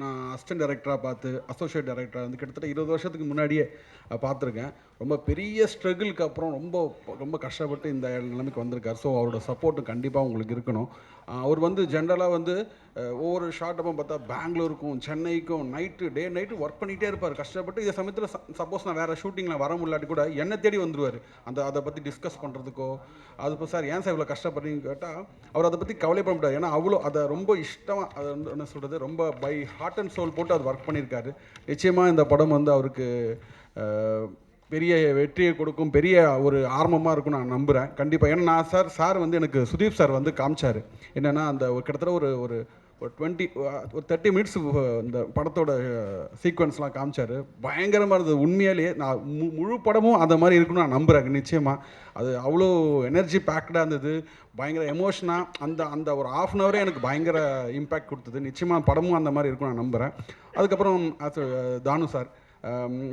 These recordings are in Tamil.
நான் அசிஸ்டன்ட் டைரக்டராக பார்த்து அசோசியேட் டைரக்டராக வந்து கிட்டத்தட்ட 20 வருஷத்துக்கு முன்னாடியே பார்த்துருக்கேன். ரொம்ப பெரிய ஸ்ட்ரகிளுக்கு அப்புறம் ரொம்ப ரொம்ப கஷ்டப்பட்டு இந்த நிலைமைக்கு வந்திருக்கார். ஸோ அவரோட சப்போர்ட்டு கண்டிப்பாக உங்களுக்கு இருக்கணும். அவர் வந்து ஜென்ரலாக வந்து ஒவ்வொரு ஷார்ட் அப்போ பார்த்தா பெங்களூருக்கும் சென்னைக்கும் நைட்டு ஒர்க் பண்ணிகிட்டே இருப்பார் கஷ்டப்பட்டு. இந்த சமயத்தில் சப்போஸ் நான் வேறு ஷூட்டிங்கில் வர முடியாட்டி கூட என்னை தேடி வந்துடுவார். அதை பற்றி டிஸ்கஸ் பண்ணுறதுக்கோ, அது இப்போ சார் ஏன் சார் இவ்வளோ கஷ்டப்படுறீங்கன்னு கேட்டால் அவர் அதை பற்றி கவலைப்பட முடியாது. ஏன்னா அவ்வளோ அதை ரொம்ப இஷ்டமாக அதை வந்து என்ன சொல்கிறது, ரொம்ப பை ஹார்ட் அண்ட் சோல் போட்டு அது ஒர்க் பண்ணியிருக்காரு. நிச்சயமாக இந்த படம் வந்து அவருக்கு பெரிய வெற்றியை கொடுக்கும், பெரிய ஒரு ஆரம்பமாக இருக்கும் நான் நம்புகிறேன் கண்டிப்பாக. ஏன்னா நான் சார் வந்து எனக்கு சுதீப் சார் வந்து காமிச்சார். என்னென்னா அந்த கிட்டத்தட்ட ஒரு 30 மினிட்ஸ் இந்த படத்தோட சீக்வன்ஸ்லாம் காமிச்சார். பயங்கரமாக இருந்தது உண்மையிலேயே. நான் முழு படமும் அந்த மாதிரி இருக்குன்னு நான் நம்புகிறேன் நிச்சயமாக. அது அவ்வளோ எனர்ஜி பேக்டாக இருந்தது, பயங்கர எமோஷனாக. அந்த ஒரு ½ அன் ஹவரே எனக்கு பயங்கர இம்பேக்ட் கொடுத்தது. நிச்சயமாக படமும் அந்த மாதிரி இருக்குன்னு நான் நம்புகிறேன். அதுக்கப்புறம் தானு சார்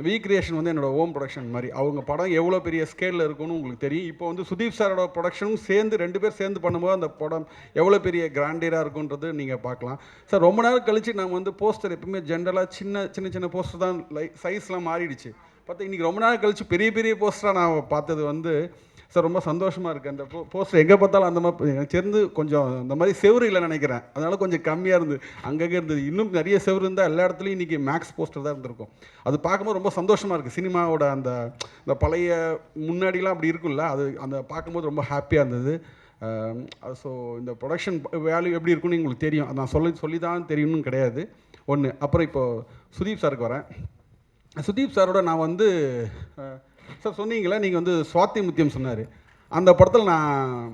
வி கிரியேஷன் வந்து என்னோடய ஹோம் ப்ரொடக்ஷன் மாதிரி. அவங்க படம் எவ்வளோ பெரிய ஸ்கேலில் இருக்குன்னு உங்களுக்கு தெரியும். இப்போ வந்து சுதீப் சாரோட ப்ரொடக்ஷனும் சேர்ந்து 2 பேர் சேர்ந்து பண்ணும்போது அந்த படம் எவ்வளோ பெரிய கிராண்டியராக இருக்குன்றது நீங்கள் பார்க்கலாம். சார் ரொம்ப நேரம் கழித்து நம்ம வந்து போஸ்டர் எப்பவுமே ஜென்ரலாக சின்ன சின்ன போஸ்டர் தான் சைஸ்லாம் மாறிடுச்சு. பார்த்தா இன்றைக்கி ரொம்ப நேரம் கழித்து பெரிய போஸ்டராக நான் பார்த்தது வந்து சார் ரொம்ப சந்தோஷமாக இருக்குது. அந்த போஸ்டர் எங்கே பார்த்தாலும் அந்த மாதிரி எனக்கு சேர்ந்து கொஞ்சம் இந்த மாதிரி செவரு இல்லை நினைக்கிறேன், அதனால் கொஞ்சம் கம்மியாக இருந்தது, அங்கங்கே இருந்தது. இன்னும் நிறைய செவரு இருந்தால் எல்லா இடத்துலையும் இன்றைக்கி மேக்ஸ் போஸ்டர் தான் இருந்திருக்கும். அது பார்க்கும்போது ரொம்ப சந்தோஷமாக இருக்குது. சினிமாவோட அந்த பழைய முன்னாடிலாம் அப்படி இருக்குல்ல, அது அந்த பார்க்கும்போது ரொம்ப ஹாப்பியாக இருந்தது. ஸோ இந்த ப்ரொடக்ஷன் வேல்யூ எப்படி இருக்குன்னு உங்களுக்கு தெரியும். அது நான் சொல்லி தான் தெரியணும்னு கிடையாது ஒன்று. அப்புறம் இப்போது சுதீப் சாருக்கு வரேன். சுதீப் சாரோட நான் வந்து சார் சொன்னீங்களே, நீங்கள் வந்து சுவாதி முத்தியம் சொன்னார். அந்த படத்தில் நான்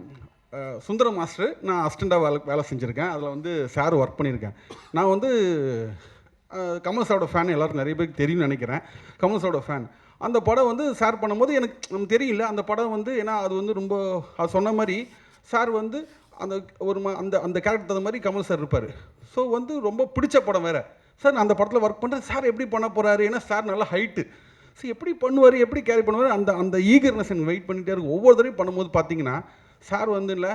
சுந்தரம் மாஸ்டர் நான் அசிஸ்டண்ட்டாக வேலை செஞ்சுருக்கேன். அதில் வந்து சார் ஒர்க் பண்ணியிருக்கேன். நான் வந்து கமல் சாரோட ஃபேன், எல்லோரும் நிறைய பேருக்கு தெரியும்னு நினைக்கிறேன். கமல் சாரோட ஃபேன். அந்த படம் வந்து சார் பண்ணும்போது எனக்கு தெரியல அந்த படம் வந்து, ஏன்னா அது வந்து ரொம்ப அது சொன்ன மாதிரி சார் வந்து அந்த ஒரு அந்த கேரக்டர் தகுந்த மாதிரி கமல் சார் இருப்பார். ஸோ வந்து ரொம்ப பிடிச்ச படம் வேறு. சார் நான் அந்த படத்தில் ஒர்க் பண்ணுறேன், சார் எப்படி பண்ண போகிறாரு, ஏன்னா சார் நல்லா ஹைட்டு, ஸோ எப்படி பண்ணுவார், எப்படி கேரி பண்ணுவார், அந்த ஈகர்னஸ் எனக்கு வெயிட் பண்ணிகிட்டே இருக்கும். ஒவ்வொரு தடவையும் பண்ணும்போது பார்த்தீங்கன்னா சார் வந்து இல்லை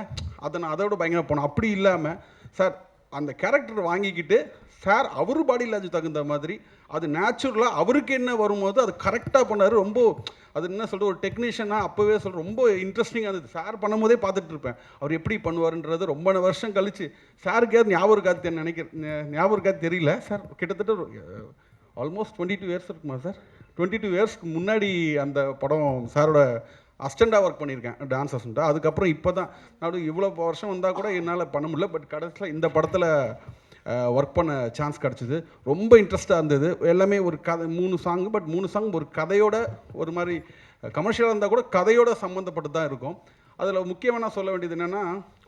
அதோட பயங்கர போனோம். அப்படி இல்லாமல் சார் அந்த கேரக்டர் வாங்கிக்கிட்டு சார் அவர் பாடி லாங்குவேஜ் தகுந்த மாதிரி அது நேச்சுரலாக அவருக்கு என்ன வரும்போது அது கரெக்டாக பண்ணார். ரொம்ப அது என்ன சொல்கிற ஒரு டெக்னீஷியனாக அப்போவே ரொம்ப இன்ட்ரெஸ்டிங்காக இருந்தது. சார் பண்ணும்போதே பார்த்துட்டு இருப்பேன் அவர் எப்படி பண்ணுவார்ன்றது. ரொம்ப வருஷம் கழிச்சு சாருக்கு ஏதாவது ஞாபகம் இருக்காது ஞாபகம் இருக்காது தெரியல. சார் கிட்டத்தட்ட ஆல்மோஸ்ட் 22 இயர்ஸ் இருக்குமா சார்? 22 இயர்ஸ்க்கு முன்னாடி அந்த படம் சாரோட அசிஸ்டண்ட்டாக ஒர்க் பண்ணியிருக்கேன், டான்ஸ் அசிஸ்டண்ட்டாக. அதுக்கப்புறம் இப்போ தான் நான் இவ்வளோ வருஷம் வந்தால் கூட என்னால் பண்ண முடியல. பட் கடைசியில் இந்த படத்தில் ஒர்க் பண்ண சான்ஸ் கிடச்சிது. ரொம்ப இன்ட்ரெஸ்ட்டாக இருந்தது. எல்லாமே ஒரு கதை 3 சாங், பட் 3 சாங் ஒரு கதையோட ஒரு மாதிரி கமர்ஷியலாக இருந்தால் கூட கதையோட சம்மந்தப்பட்டு தான் இருக்கும். அதில் முக்கியமாக நான் சொல்ல வேண்டியது என்னென்னா,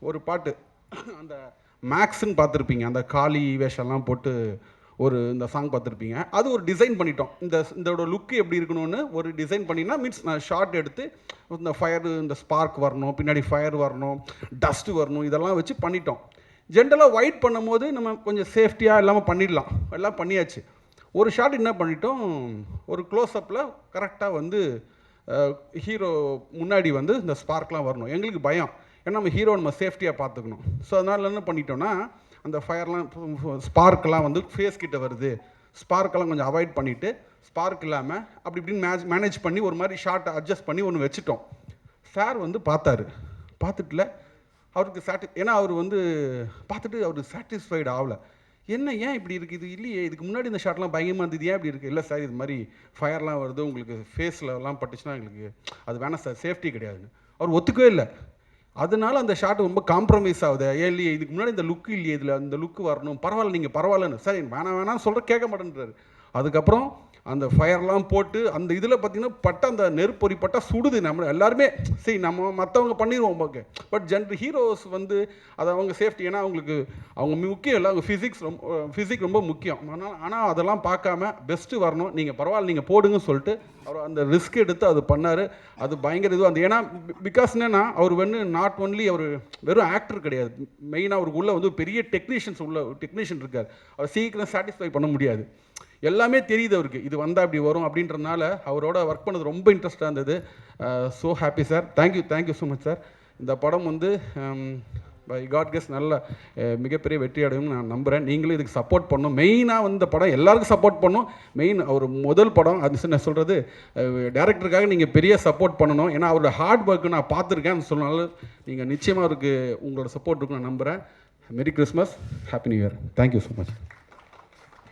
ஒரு பாட்டு அந்த மேக்ஸ்ன்னு பார்த்துருப்பீங்க, அந்த காளி வேஷம்லாம் போட்டு இந்த சாங் பார்த்துருப்பீங்க. அது ஒரு டிசைன் பண்ணிட்டோம். இதோட லுக்கு எப்படி இருக்கணும்னு ஒரு டிசைன் பண்ணினா மீன்ஸ் நான் ஷார்ட் எடுத்து இந்த ஃபயர், இந்த ஸ்பார்க் வரணும், பின்னாடி ஃபயர் வரணும், டஸ்ட்டு வரணும், இதெல்லாம் வச்சு பண்ணிட்டோம். ஜென்ரலாக ஒயிட் பண்ணும்போது நம்ம கொஞ்சம் சேஃப்டியாக இல்லாமல் பண்ணிடலாம், எல்லாம் பண்ணியாச்சு. ஒரு ஷார்ட் என்ன பண்ணிட்டோம், ஒரு க்ளோஸ்அப்பில் கரெக்டாக வந்து ஹீரோ முன்னாடி வந்து இந்த ஸ்பார்க்லாம் வரணும். எங்களுக்கு பயம், ஏன்னா நம்ம ஹீரோ நம்ம சேஃப்டியாக பார்த்துக்கணும். ஸோ அதனால் என்ன பண்ணிட்டோன்னா, அந்த ஃபயர்லாம் ஸ்பார்க்கெல்லாம் வந்து ஃபேஸ் கிட்ட வருது, ஸ்பார்க்கெல்லாம் கொஞ்சம் அவாய்ட் பண்ணிவிட்டு ஸ்பார்க் இல்லாமல் அப்படி இப்படின்னு மேனேஜ் பண்ணி ஒரு மாதிரி ஷார்ட்டை அட்ஜஸ்ட் பண்ணி ஒன்று வச்சுட்டோம். சார் வந்து பார்த்துட்டுல அவருக்கு ஏன்னா அவர் வந்து பார்த்துட்டு அவர் சாட்டிஸ்ஃபைடு ஆகலை. ஏன் இப்படி இருக்குது, இது இல்லையே, இதுக்கு முன்னாடி இந்த ஷார்ட்லாம் பயங்கரமாக இருந்தது, ஏன் இப்படி இருக்குது? இல்லை சார், இது மாதிரி ஃபயர்லாம் வருது, உங்களுக்கு ஃபேஸ்லலாம் பட்டுச்சுன்னா எங்களுக்கு அது வேணாம் சார், சேஃப்டி கிடையாதுன்னு அவர் ஒத்துக்கவே இல்லை. அதனால அந்த ஷார்ட் ரொம்ப காம்ப்ரமைஸ் ஆகுது. ஏன் இல்லையே, இதுக்கு முன்னாடி இந்த லுக்கு இல்லையே, இதில் அந்த லுக்கு வரணும், பரவாயில்ல நீங்கள் பரவாயில்லன்னு. சார் வேணாம்னு சொல்கிற கேட்க மாட்டேன்றாரு. அதுக்கப்புறம் அந்த ஃபயர்லாம் போட்டு அந்த இதில் பார்த்திங்கன்னா அந்த நெருப்பொறி பட்டால் சுடுது. நம்ம எல்லாருமே சரி நம்ம மற்றவங்க பண்ணிடுவோம் ஓகே, பட் ஹீரோஸ் வந்து அது அவங்க சேஃப்டி, ஏன்னா அவங்க முக்கியம் இல்லை, அவங்க ஃபிசிக் ரொம்ப முக்கியம். ஆனால் அதெல்லாம் பார்க்காம பெஸ்ட்டு வரணும், நீங்கள் பரவாயில்ல நீங்கள் போடுங்கன்னு சொல்லிட்டு அவர் அந்த ரிஸ்க் எடுத்து அது பண்ணார். அது பயங்கர இது ஏன்னா பிகாஸ் என்னென்னா அவர் வந்து நாட் ஒன்லி அவர் வெறும் ஆக்டர் கிடையாது, மெயினாக அவருக்கு உள்ள வந்து பெரிய டெக்னீஷியன் இருக்கார். அவர் சீக்கிரம் சாட்டிஸ்ஃபை பண்ண முடியாது, எல்லாமே தெரியுது அவருக்கு, இது வந்தால் அப்படி வரும் அப்படின்றனால அவரோட ஒர்க் பண்ணது ரொம்ப இன்ட்ரெஸ்டாக இருந்தது. So happy sir, thank you so much sir. இந்த படம் வந்து பை காட் கெஸ் நல்ல மிகப்பெரிய வெற்றி அடையும் நான் நம்புகிறேன். நீங்களும் இதுக்கு சப்போர்ட் பண்ணணும். மெயினாக இந்த படம் எல்லாருக்கும் சப்போர்ட் பண்ணணும். மெயின் அவர் முதல் படம் அது நான் சொல்கிறது டேரக்டருக்காக நீங்கள் பெரிய சப்போர்ட் பண்ணணும். ஏன்னா அவரோட ஹார்ட் ஒர்க்கு நான் பார்த்துருக்கேன் சொன்னாலும் நீங்கள் நிச்சயமாக அவருக்கு உங்களோட சப்போர்ட் இருக்குன்னு நான் நம்புகிறேன். மெரி Christmas, happy new year. Thank you so much.